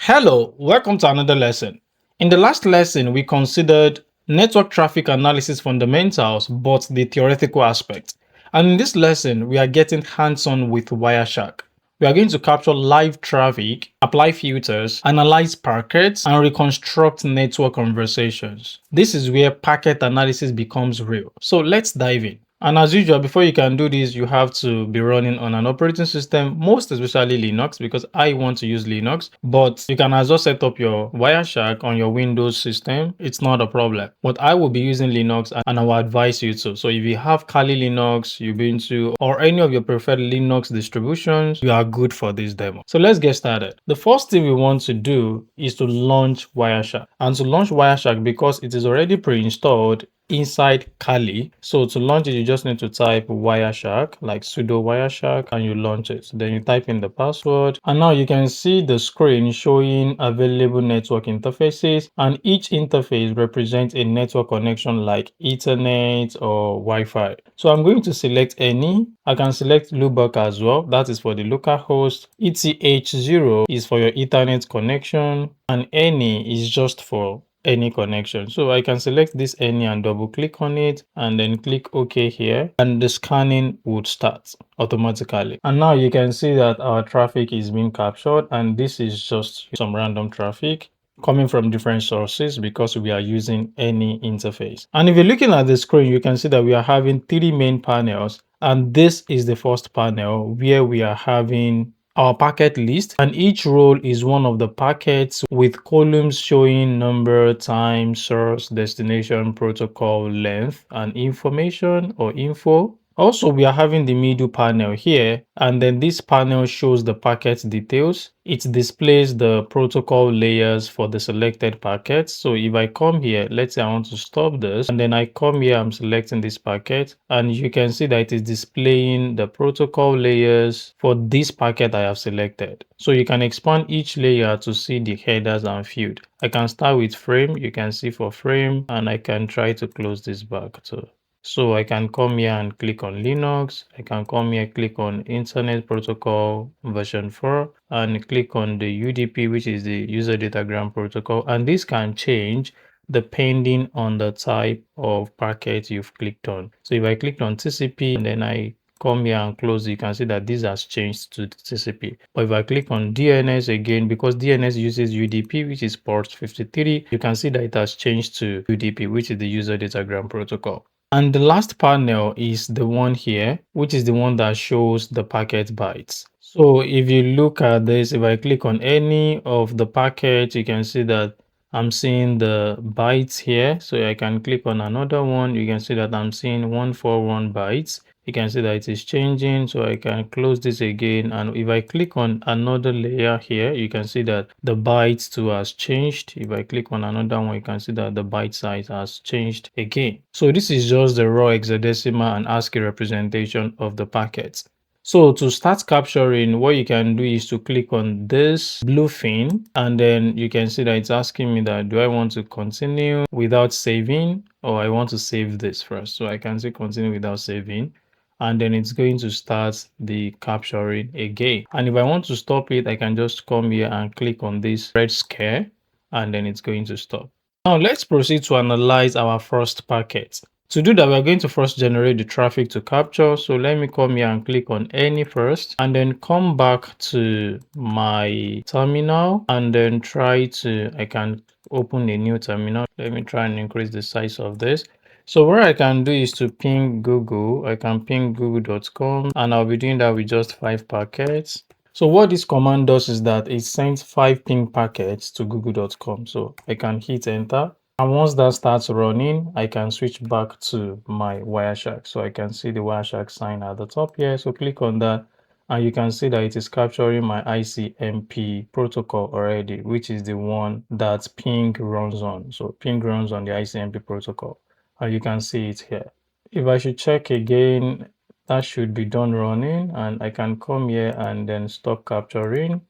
Hello, welcome to another lesson. In the last lesson, we considered network traffic analysis fundamentals, but the theoretical aspect. And in this lesson, we are getting hands-on with Wireshark. We are going to capture live traffic, apply filters, analyze packets, and reconstruct network conversations. This is where packet analysis becomes real. So let's dive in. And as usual, before you can do this, you have to be running on an operating system, most especially Linux, because I want to use Linux. But you can as well set up your Wireshark on your Windows system. It's not a problem. But I will be using Linux and I will advise you to. So if you have Kali Linux, Ubuntu, or any of your preferred Linux distributions, you are good for this demo. So let's get started. The first thing we want to do is to launch Wireshark. And to launch Wireshark, because it is already pre-installed inside Kali. So to launch it, you just need to type Wireshark, like sudo Wireshark, and you launch it. Then you type in the password. And now you can see the screen showing available network interfaces. And each interface represents a network connection like Ethernet or Wi-Fi. So I'm going to select any. I can select Lubbock as well. That is for the local host. ETH0 is for your Ethernet connection. And any is just for any connection. So I can select this any and double click on it and then click OK here, and the scanning would start automatically. And now you can see that our traffic is being captured, and this is just some random traffic coming from different sources because we are using any interface. And if you're looking at the screen, you can see that we are having three main panels, and this is the first panel where we are having our packet list, and each row is one of the packets with columns showing number, time, source, destination, protocol, length, and information or info. Also, we are having the middle panel here, and then this panel shows the packet details. It displays the protocol layers for the selected packets. So if I come here, let's say I want to stop this, and then I come here, I'm selecting this packet, and you can see that it is displaying the protocol layers for this packet I have selected. So you can expand each layer to see the headers and field. I can start with frame, you can see for frame, and I can try to close this back too. So I can come here and click on Linux. I can come here, click on Internet Protocol version 4, and click on the UDP, which is the user datagram protocol. And this can change depending on the type of packet you've clicked on. So if I clicked on TCP and then I come here and close, you can see that this has changed to TCP. But if I click on DNS again, because DNS uses UDP, which is port 53, you can see that it has changed to UDP, which is the user datagram protocol. And the last panel is the one here, which is the one that shows the packet bytes. So if you look at this, if I click on any of the packets, you can see that I'm seeing the bytes here. So I can click on another one. You can see that I'm seeing 141 bytes. You can see that it is changing. So I can close this again. And if I click on another layer here, you can see that the bytes too has changed. If I click on another one, you can see that the byte size has changed again. So this is just the raw hexadecimal and ASCII representation of the packets. So to start capturing, what you can do is to click on this blue thing, and then you can see that it's asking me that do I want to continue without saving, or I want to save this first. So I can say continue without saving, and then it's going to start the capturing again. And if I want to stop it, I can just come here and click on this red square, and then it's going to stop. Now let's proceed to analyze our first packet. To do that, we're going to first generate the traffic to capture. So let me come here and click on any first, and then come back to my terminal, and then I can open a new terminal. Let me try and increase the size of this. So what I can do is to ping Google. I can ping google.com, and I'll be doing that with just 5 packets. So what this command does is that it sends 5 ping packets to google.com. So I can hit enter. And once that starts running, I can switch back to my Wireshark. So I can see the Wireshark sign at the top here. So click on that, and you can see that it is capturing my ICMP protocol already, which is the one that ping runs on. So ping runs on the ICMP protocol, and you can see it here. If I should check again, that should be done running, and I can come here and then stop capturing.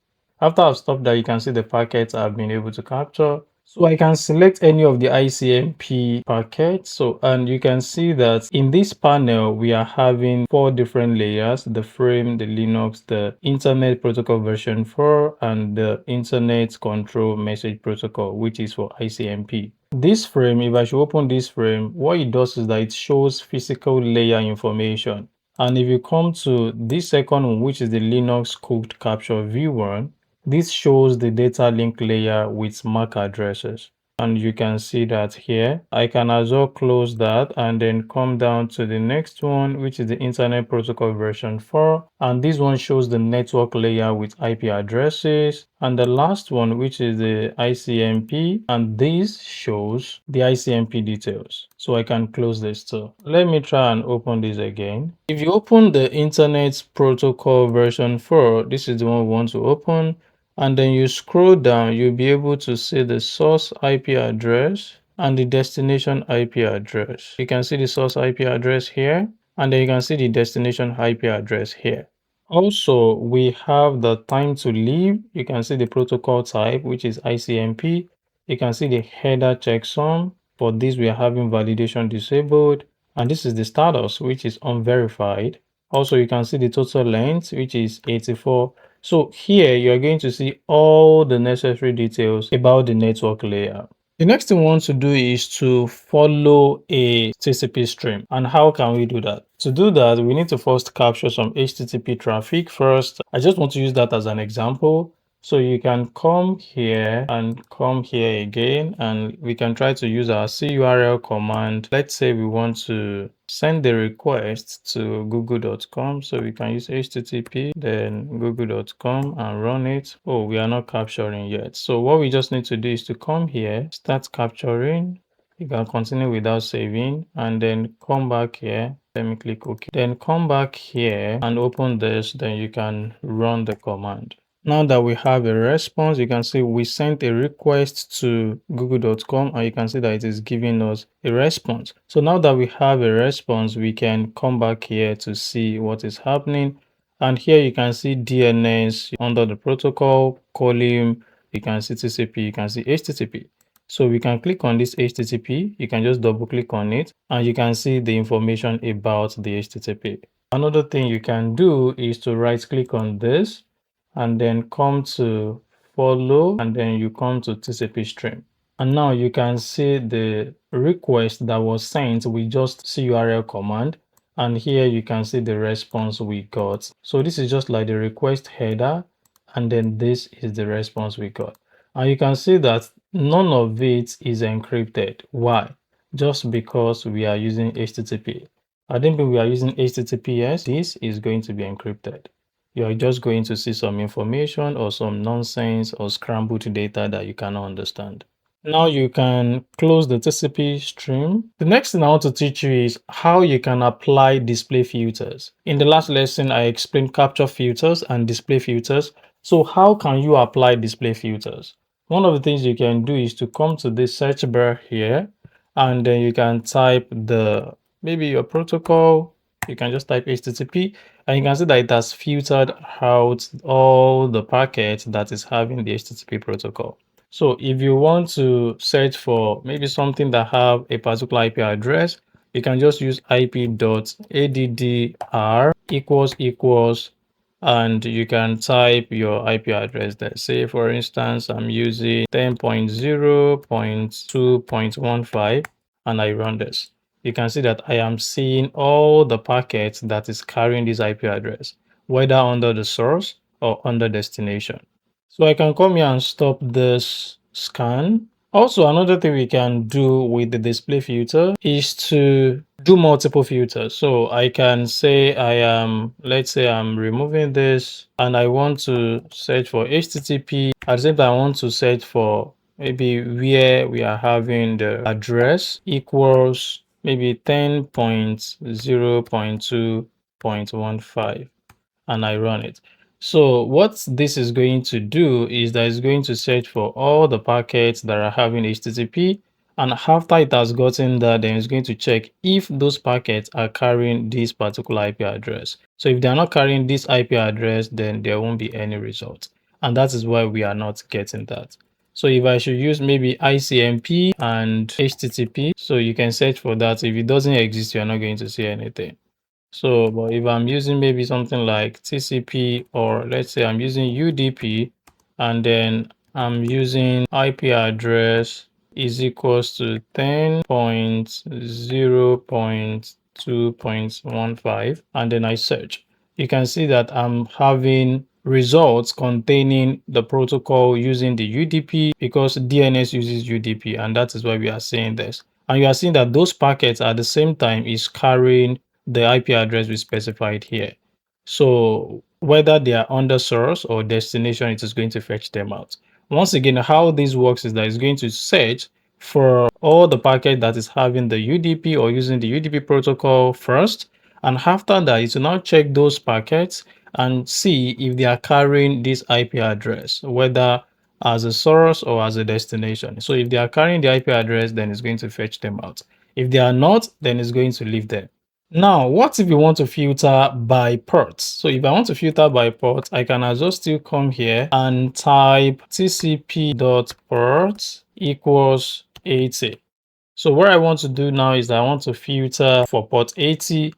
After I've stopped that, you can see the packets I've been able to capture. So I can select any of the ICMP packets. And you can see that in this panel, we are having 4 different layers: the frame, the Linux, the Internet Protocol version 4, and the Internet Control Message Protocol, which is for ICMP. This frame, if I should open this frame, what it does is that it shows physical layer information. And if you come to this second one, which is the Linux Code Capture V1, this shows the data link layer with MAC addresses. And you can see that here. I can as well close that and then come down to the next one, which is the Internet Protocol version 4. And this one shows the network layer with IP addresses. And the last one, which is the ICMP, and this shows the ICMP details. So I can close this too. Let me try and open this again. If you open the Internet Protocol version 4, this is the one we want to open. And then you scroll down, you'll be able to see the source IP address and the destination IP address. You can see the source IP address here, and then you can see the destination IP address here. Also, we have the time to leave. You can see the protocol type, which is ICMP. You can see the header checksum. For this, we are having validation disabled. And this is the status, which is unverified. Also, you can see the total length, which is 84. So here you are going to see all the necessary details about the network layer. The next thing we want to do is to follow a TCP stream. And how can we do that? To do that, we need to first capture some HTTP traffic first. I just want to use that as an example. So you can come here and come here again, and we can try to use our curl command. Let's say we want to send the request to google.com. So we can use http, then google.com and run it. Oh, we are not capturing yet. So what we just need to do is to come here, start capturing. You can continue without saving and then come back here. Let me click OK. Then come back here and open this. Then you can run the command. Now that we have a response, you can see we sent a request to google.com and you can see that it is giving us a response. So now that we have a response, we can come back here to see what is happening. And here you can see DNS under the protocol column. You can see TCP, you can see HTTP. So we can click on this HTTP. You can just double click on it and you can see the information about the HTTP. Another thing you can do is to right click on this and then come to follow, and then you come to TCP stream. And now you can see the request that was sent with just curl command. And here you can see the response we got. So this is just like the request header. And then this is the response we got. And you can see that none of it is encrypted. Why? Just because we are using HTTP. I think we are using HTTPS. This is going to be encrypted. You're just going to see some information or some nonsense or scrambled data that you cannot understand. Now you can close the TCP stream. The next thing I want to teach you is how you can apply display filters. In the last lesson, I explained capture filters and display filters. So how can you apply display filters? One of the things you can do is to come to this search bar here, and then you can type maybe your protocol. You can just type HTTP and you can see that it has filtered out all the packets that is having the HTTP protocol. So if you want to search for maybe something that have a particular IP address, you can just use ip.addr equals, and you can type your IP address there. Say for instance, I'm using 10.0.2.15 and I run this. You can see that I am seeing all the packets that is carrying this IP address, whether under the source or under destination. So I can come here and stop this scan. Also, another thing we can do with the display filter is to do multiple filters. So I can say let's say I'm removing this and I want to search for HTTP. At the same time, I want to search for maybe where we are having the address equals maybe 10.0.2.15 and I run it. So what this is going to do is that it's going to search for all the packets that are having HTTP, and after it has gotten that, then it's going to check if those packets are carrying this particular IP address. So if they're not carrying this IP address, then there won't be any result. And that is why we are not getting that. So if I should use maybe ICMP and HTTP, so you can search for that. If it doesn't exist, you're not going to see anything. So, but if I'm using maybe something like TCP, or let's say I'm using UDP, and then I'm using IP address is equals to 10.0.2.15, and then I search, you can see that I'm having results containing the protocol using the UDP, because DNS uses UDP, and that is why we are seeing this. And you are seeing that those packets at the same time is carrying the IP address we specified here. So whether they are under source or destination, it is going to fetch them out. Once again, how this works is that it's going to search for all the packet that is having the UDP or using the UDP protocol first. And after that, it will now check those packets and see if they are carrying this IP address, whether as a source or as a destination. So if they are carrying the IP address, then it's going to fetch them out. If they are not, then it's going to leave them. Now, what if you want to filter by port? So if I want to filter by port, I can as well still come here and type tcp.port equals 80. So what I want to do now is I want to filter for port 80.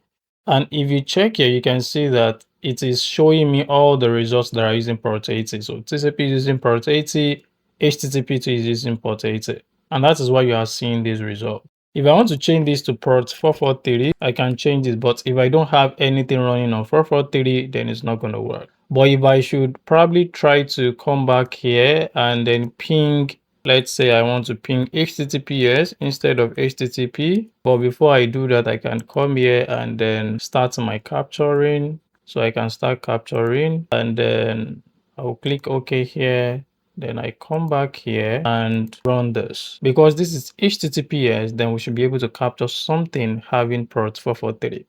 And if you check here, you can see that it is showing me all the results that are using port 80. So TCP is using port 80, HTTP2 is using port 80. And that is why you are seeing this result. If I want to change this to port 443, I can change it. But if I don't have anything running on 443, then it's not going to work. But if I should probably try to come back here and then ping, let's say I want to ping HTTPS instead of HTTP. But before I do that, I can come here and then start my capturing. So I can start capturing, and then I'll click OK here. Then I come back here and run this. Because this is HTTPS, then we should be able to capture something having port 443.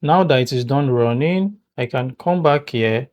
Now that it is done running, I can come back here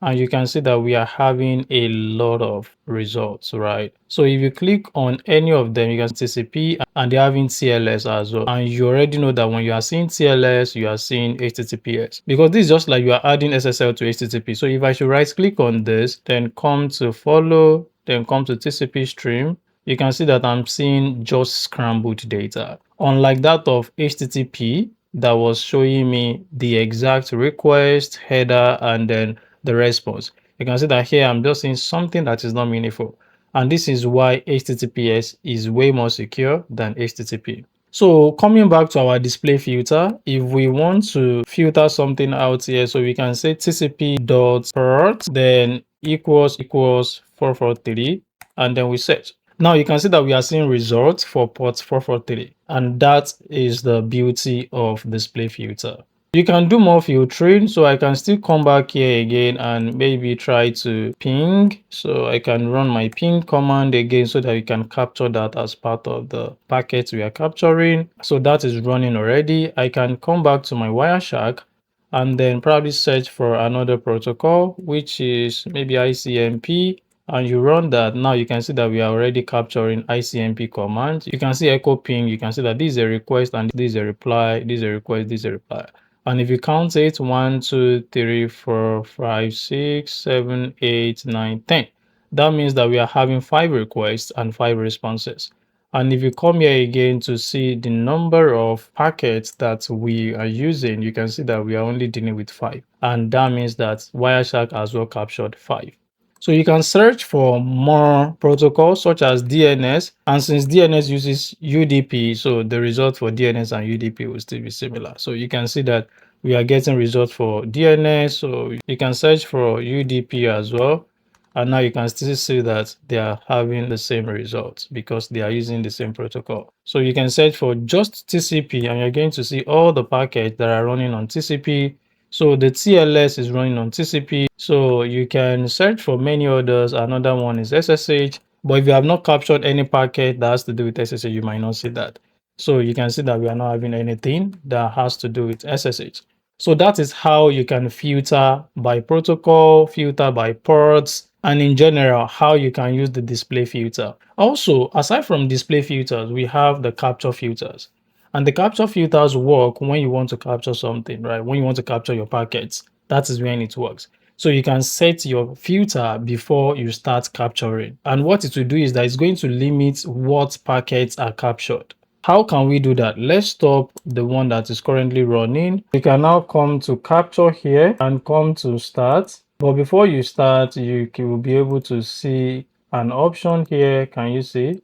and you can see that we are having a lot of results, right? So if you click on any of them, you can see TCP, and they're having TLS as well. And you already know that when you are seeing TLS, you are seeing HTTPS, because this is just like you are adding SSL to HTTP. So if I should right click on this, then come to follow, then come to TCP stream, you can see that I'm seeing just scrambled data. Unlike that of HTTP, that was showing me the exact request, header, and then the response. You can see that here I'm just seeing something that is not meaningful. And this is why HTTPS is way more secure than HTTP. So coming back to our display filter, if we want to filter something out here, so we can say tcp.port, then equals 443, and then we search. Now you can see that we are seeing results for port 443, and that is the beauty of display filter. You can do more filtering, so I can still come back here again and maybe try to ping. So I can run my ping command again so that we can capture that as part of the packets we are capturing. So that is running already. I can come back to my Wireshark and then probably search for another protocol, which is maybe ICMP. And you run that. Now you can see that we are already capturing ICMP commands. You can see echo ping. You can see that this is a request and this is a reply, this is a request, this is a reply. And if you count it, 1, 2, 3, 4, 5, 6, 7, 8, 9, 10. That means that we are having 5 requests and 5 responses. And if you come here again to see the number of packets that we are using, you can see that we are only dealing with 5. And that means that Wireshark as well captured 5. So you can search for more protocols such as DNS, and since DNS uses UDP, so the result for DNS and UDP will still be similar. So you can see that we are getting results for DNS, so you can search for UDP as well, and now you can still see that they are having the same results because they are using the same protocol. So you can search for just TCP and you're going to see all the packets that are running on TCP. So the TLS is running on TCP. So you can search for many others. Another one is SSH. But if you have not captured any packet that has to do with SSH, you might not see that. So you can see that we are not having anything that has to do with SSH. So that is how you can filter by protocol, filter by ports, and in general, how you can use the display filter. Also, aside from display filters, we have the capture filters. And the capture filters work when you want to capture something, right? When you want to capture your packets, that is when it works. So you can set your filter before you start capturing. And what it will do is that it's going to limit what packets are captured. How can we do that? Let's stop the one that is currently running. We can now come to capture here and come to start. But before you start, you will be able to see an option here. Can you see?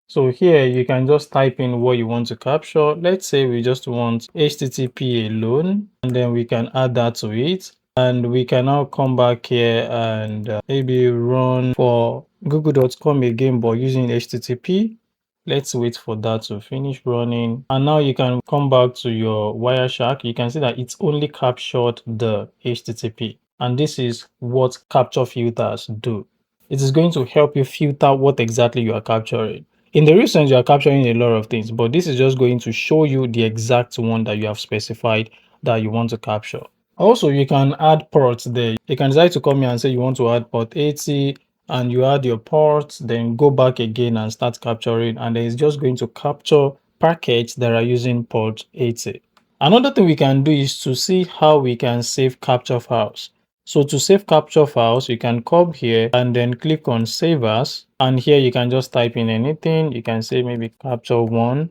So here you can just type in what you want to capture. Let's say we just want HTTP alone, and then we can add that to it. And we can now come back here and maybe run for google.com again, but using HTTP. Let's wait for that to finish running. And now you can come back to your Wireshark. You can see that it's only captured the HTTP. And this is what capture filters do. It is going to help you filter what exactly you are capturing. In the real sense, you are capturing a lot of things, but this is just going to show you the exact one that you have specified that you want to capture. Also, you can add ports there. You can decide to come here and say you want to add port 80, and you add your ports, then go back again and start capturing, and then it's just going to capture packets that are using port 80. Another thing we can do is to see how we can save capture files. So to save capture files, you can come here and then click on Save As. And here you can just type in anything. You can say maybe capture 1.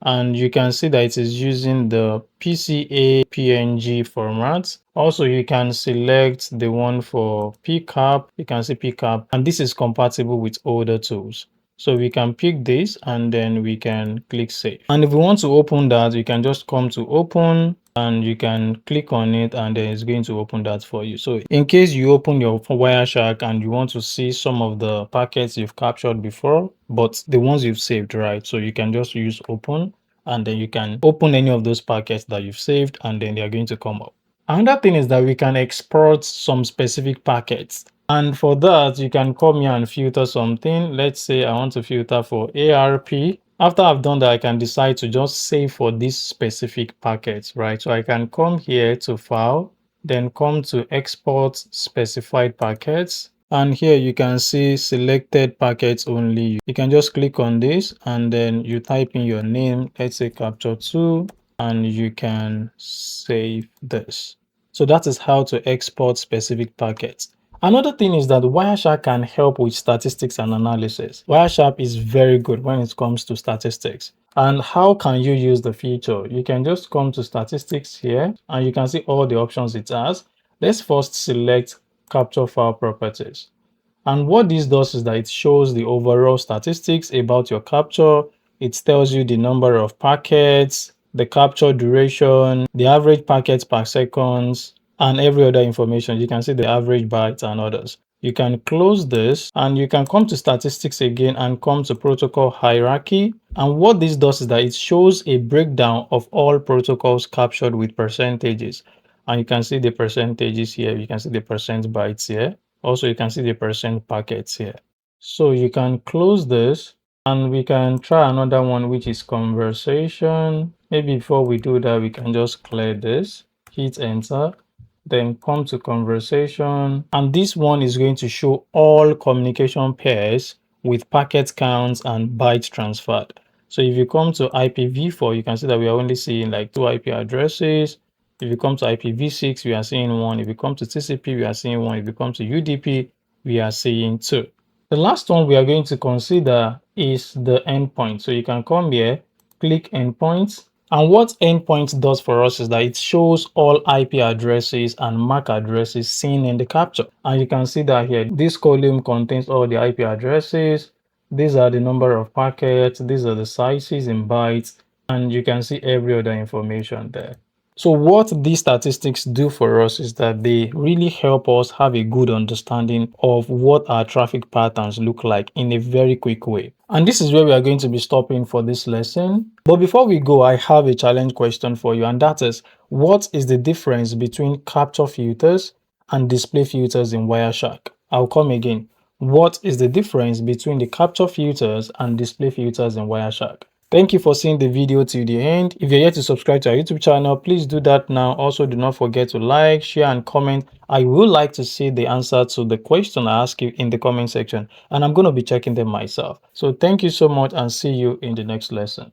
And you can see that it is using the PCA PNG format. Also, you can select the one for PCAP. You can see PCAP, and this is compatible with older tools. So we can pick this and then we can click save. And if we want to open that, you can just come to open and you can click on it and then it's going to open that for you. So in case you open your Wireshark and you want to see some of the packets you've captured before, but the ones you've saved, right? So you can just use open and then you can open any of those packets that you've saved and then they're going to come up. Another thing is that we can export some specific packets. And for that, you can come here and filter something. Let's say I want to filter for ARP. After I've done that, I can decide to just save for this specific packet, right? So I can come here to File, then come to Export Specified Packets. And here you can see selected packets only. You can just click on this and then you type in your name, let's say capture 2, and you can save this. So that is how to export specific packets. Another thing is that Wireshark can help with statistics and analysis. Wireshark is very good when it comes to statistics. And how can you use the feature? You can just come to statistics here and you can see all the options it has. Let's first select capture file properties. And what this does is that it shows the overall statistics about your capture. It tells you the number of packets, the capture duration, the average packets per second, and every other information. You can see the average bytes and others. You can close this and you can come to statistics again and come to protocol hierarchy. And what this does is that it shows a breakdown of all protocols captured with percentages. And you can see the percentages here. You can see the percent bytes here. Also, you can see the percent packets here. So you can close this and we can try another one, which is conversation. Maybe before we do that, we can just clear this, hit enter, then come to conversation. And this one is going to show all communication pairs with packet counts and bytes transferred. So if you come to IPv4, you can see that we are only seeing like 2 IP addresses. If you come to IPv6, we are seeing 1. If you come to TCP, we are seeing 1. If you come to UDP, we are seeing 2. The last one we are going to consider is the endpoint. So you can come here, click endpoints. And what endpoint does for us is that it shows all IP addresses and MAC addresses seen in the capture. And you can see that here, this column contains all the IP addresses. These are the number of packets. These are the sizes in bytes. And you can see every other information there. So what these statistics do for us is that they really help us have a good understanding of what our traffic patterns look like in a very quick way. And this is where we are going to be stopping for this lesson. But before we go, I have a challenge question for you, and that is, what is the difference between capture filters and display filters in Wireshark? I'll come again. What is the difference between the capture filters and display filters in Wireshark? Thank you for seeing the video till the end. If you're yet to subscribe to our YouTube channel, please do that now. Also, do not forget to like, share, and comment. I would like to see the answer to the question I ask you in the comment section, and I'm going to be checking them myself. So thank you so much and see you in the next lesson.